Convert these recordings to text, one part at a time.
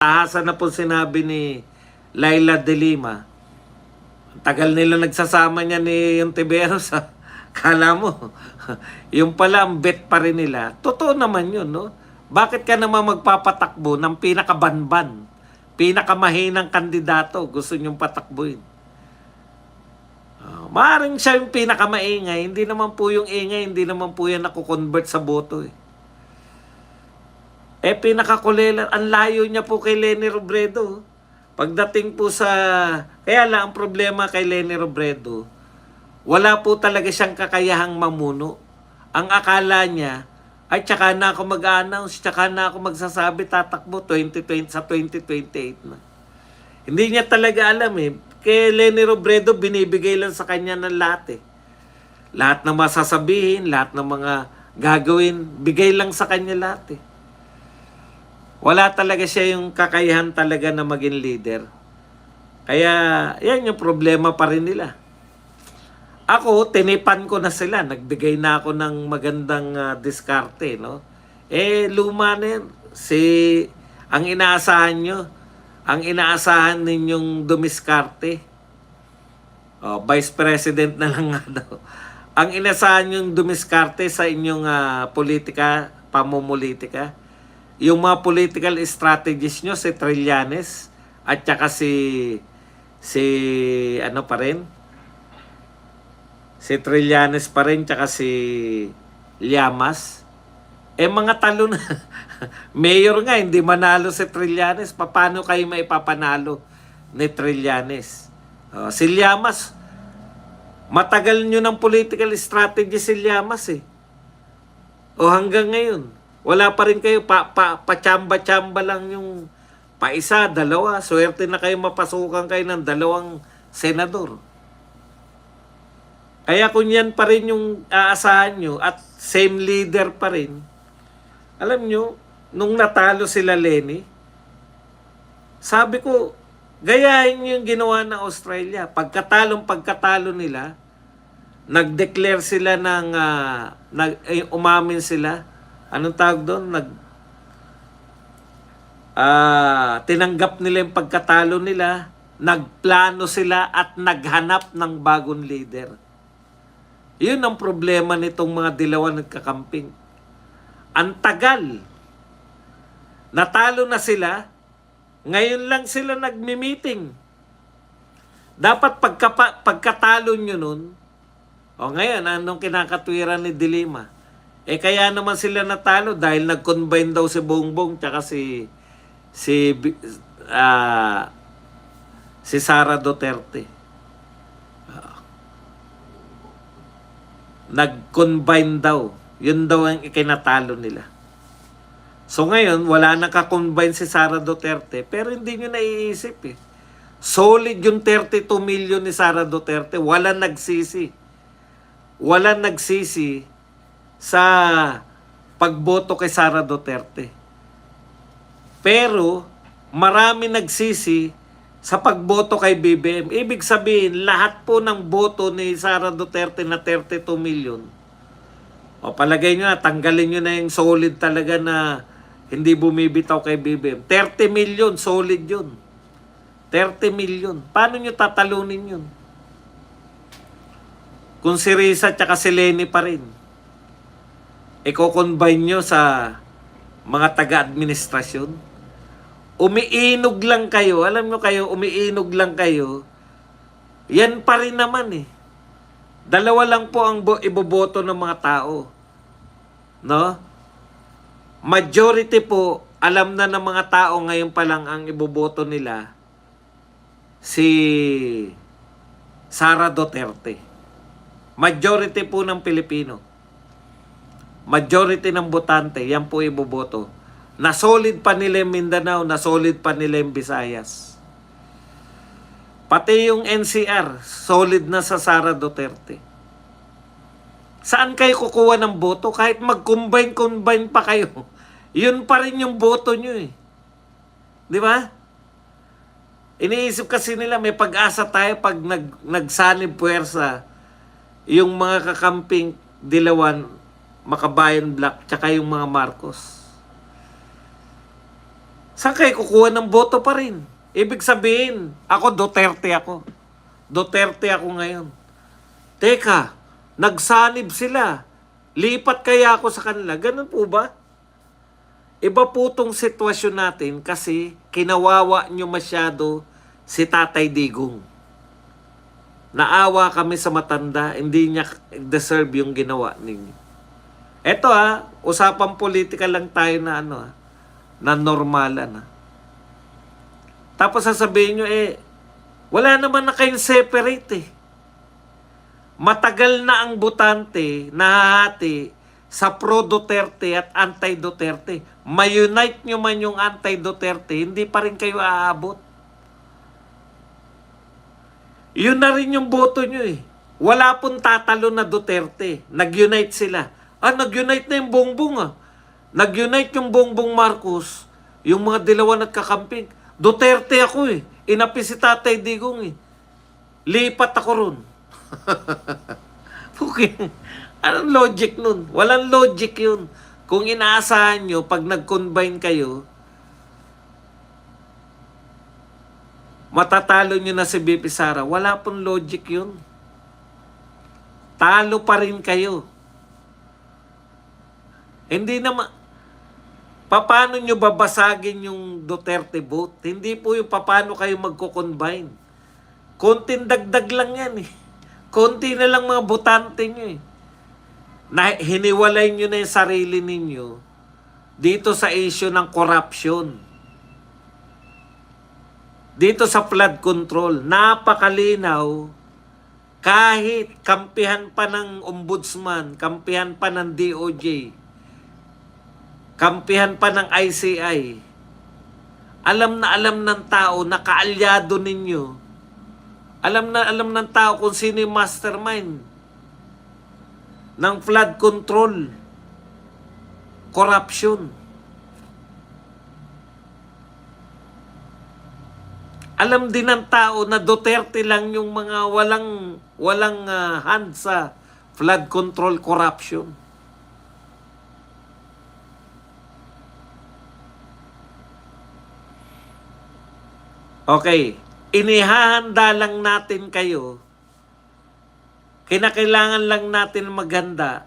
Tahasan na po sinabi ni Laila de Lima. Tagal nila nagsasama niya ni Ontiveros. Kala mo, yung pala ang bet pa rin nila. Totoo naman yun, no? Bakit ka naman magpapatakbo ng pinakabanban, pinakamahinang kandidato gusto niyong patakbuhin? Maaaring siya yung pinakamaingay, hindi naman po yung ingay, hindi naman po yan nakukonvert sa boto eh. Pinakakulela, ang layo niya po kay Leni Robredo. Pagdating po sa, kaya lang ang problema kay Leni Robredo, wala po talaga siyang kakayahang mamuno. Ang akala niya, ay tsaka na ako mag-announce, tsaka na ako magsasabi tatakbo 2020 sa 2028 na. Hindi niya talaga alam eh. Kay Leni Robredo, binibigay lang sa kanya ng lahat eh. Lahat ng masasabihin, lahat ng mga gagawin, bigay lang sa kanya lahat eh. Wala talaga siya yung kakayahan talaga na maging leader. Kaya, yan yung problema pa rin nila. Ako, tinipan ko na sila. Nagbigay na ako ng magandang diskarte, no? Luma na yan. Ang inaasahan nyo, ang inaasahan ninyong dumiskarte. Vice President na lang nga daw. Ang inaasahan nyong dumiskarte sa inyong politika, pamumulitika. Yung mga political strategies nyo, si Trillanes, at saka si ano pa rin? Si Trillanes pa rin, tsaka si Llamas. Mga talo na. Mayor nga, hindi manalo si Trillanes. Paano kayo maipapanalo ni Trillanes? Si Llamas, matagal nyo ng political strategy si Llamas eh. Hanggang ngayon. Wala pa rin kayo, pachamba-chamba lang yung paisa, dalawa. Swerte na kayo mapasukan kayo ng 2 senador. Kaya kung yan pa rin yung aasahan nyo at same leader pa rin, alam nyo, nung natalo sila Leni, sabi ko, gayahin nyo yung ginawa ng Australia. Pagkatalo nila, nag-declare sila ng, umamin sila. Anong tawag doon? Tinanggap nila yung pagkatalo nila, nagplano sila at naghanap ng bagong leader. Yun ang problema nitong mga dilawan nagkakamping. Ang tagal. Natalo na sila, ngayon lang sila nagmi-meeting. Dapat pagkatalo nyo nun, ngayon, anong kinakatwiran ni De Lima? Kaya naman sila natalo dahil nag-combine daw si Bongbong tsaka si Sara Duterte. Nag-combine daw. Yun daw ang ikinatalo nila. So ngayon, wala nang ka-combine si Sara Duterte, pero hindi nyo naiisip eh. Solid yung 32 million ni Sara Duterte. Walang nagsisi sa pagboto kay Sara Duterte. Pero marami nagsisi sa pagboto kay BBM. Ibig sabihin, lahat po ng boto ni Sara Duterte na 32 million. Palagay nyo na, tanggalin nyo na yung solid talaga na hindi bumibitaw kay BBM. 30 million, solid yun. 30 million. Paano nyo tatalunin yun? Kung si Risa tsaka si Leni pa rin. Iko-combine nyo sa mga taga-administrasyon. Umiinog lang kayo. Alam nyo kayo, umiinog lang kayo. Yan pa rin naman eh. 2 lang po ang iboboto ng mga tao. No? Majority po, alam na ng mga tao ngayon pa lang ang iboboto nila si Sara Duterte. Majority po ng Pilipino. Majority ng botante, yan po iboboto. Na solid pa nila yung Mindanao, na solid pa nila yung Visayas. Pati yung NCR, solid na sa Sara Duterte. Saan kayo kukuha ng boto? Kahit mag-combine pa kayo, yun pa rin yung boto nyo eh. Di ba? Iniisip kasi nila may pag-asa tayo pag nagsanib puwersa yung mga kakamping dilawan, Makabayan Black, tsaka yung mga Marcos. Saan kayo kukuha ng boto pa rin? Ibig sabihin, ako Duterte ako. Duterte ako ngayon. Teka, nagsanib sila. Lipat kaya ako sa kanila. Ganun po ba? Iba po tong sitwasyon natin kasi kinawawa nyo masyado si Tatay Digong. Naawa kami sa matanda, hindi niya deserve yung ginawa ninyo. Eto usapang politika lang tayo na na normalan. Tapos sasabihin nyo, wala naman na kayong separate Matagal na ang botante nahahati sa pro-Duterte at anti-Duterte. May-unite nyo man yung anti-Duterte, hindi pa rin kayo aabot. Yun na rin yung boto nyo Wala pong tatalo na Duterte. Nag-unite sila. Nag-unite na yung Bongbong Nag-unite yung Bongbong Marcos. Yung mga dilawan at kakamping. Duterte ako Inapi si Tatay Digong Lipat ako ron. Okay. Anong logic nun? Walang logic yun. Kung inaasahan nyo, pag nag-combine kayo, matatalo nyo na si BP Sara. Wala pong logic yun. Talo pa rin kayo. Hindi naman, paano nyo babasagin yung Duterte vote? Hindi po yung paano kayo magko-combine. Konting dagdag lang yan Konti na lang mga botante nyo Na hiniwalay nyo na yung sarili ninyo dito sa issue ng corruption. Dito sa flood control. Napakalinaw. Kahit kampihan pa ng ombudsman, kampihan pa ng DOJ, kampihan pa ng ICI, alam na alam ng tao na kaalyado ninyo. Alam na alam ng tao kung sino yung mastermind ng flood control, corruption. Alam din ng tao na Duterte lang yung mga walang hand sa flood control corruption. Okay. Inihahanda lang natin kayo. Kinakailangan lang natin maghanda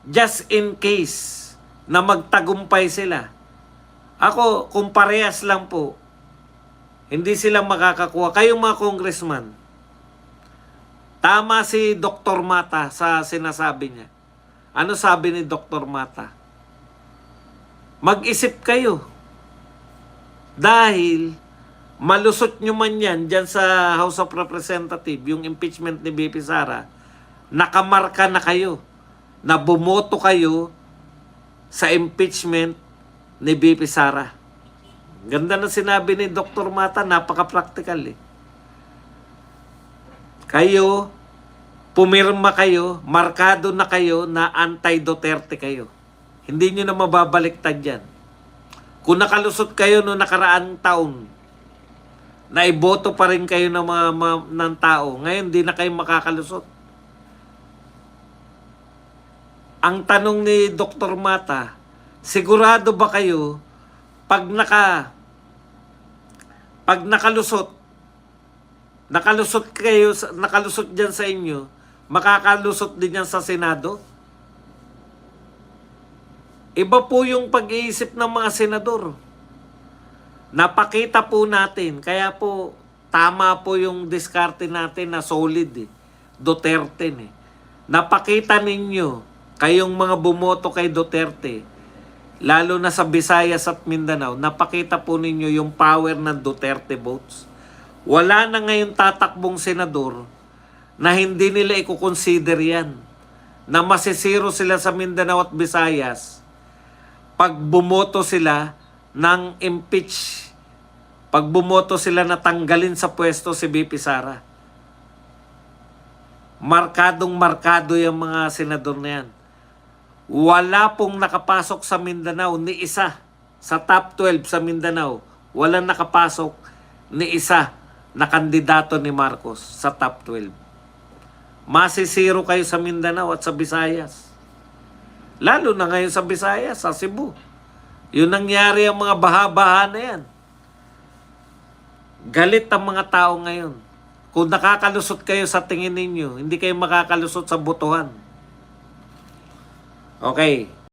just in case na magtagumpay sila. Ako, kung parehas lang po, hindi sila makakakuha. Kayong mga congressman, tama si Dr. Mata sa sinasabi niya. Ano sabi ni Dr. Mata? Mag-isip kayo. Dahil malusot nyo man yan dyan sa House of Representatives, yung impeachment ni BP Sara, nakamarka na kayo, na bumoto kayo sa impeachment ni BP Sara. Ganda na sinabi ni Dr. Mata, napaka-practical Kayo, pumirma kayo, markado na kayo na anti-Duterte kayo. Hindi nyo na mababaliktad yan. Kung nakalusot kayo noong nakaraang taon, naiboto pa rin kayo ng ng tao. Ngayon, di na kayo makakalusot. Ang tanong ni Dr. Mata, sigurado ba kayo pag nakalusot kayo, nakalusot dyan sa inyo, makakalusot din yan sa Senado? Iba po yung pag-iisip ng mga senador. Napakita po natin, kaya po tama po yung diskarte natin na solid Duterte Napakita ninyo, kayong mga bumoto kay Duterte, lalo na sa Visayas at Mindanao, napakita po ninyo yung power ng Duterte votes. Wala na ngayon tatakbong senador na hindi nila i-consider yan. Na masisiro sila sa Mindanao at Visayas pag bumoto sila ng impeach, pag bumoto sila na tanggalin sa pwesto si BP Sara. Markadong-markado yung mga senador na yan. Wala pong nakapasok sa Mindanao ni isa. Sa top 12 sa Mindanao, walang nakapasok ni isa na kandidato ni Marcos sa top 12. Masisiro kayo sa Mindanao at sa Visayas. Lalo na ngayon sa Visayas, sa Cebu. Yun nangyari ang mga baha-baha na yan. Galit ang mga tao ngayon. Kung nakakalusot kayo sa tingin ninyo, hindi kayo makakalusot sa botohan. Okay.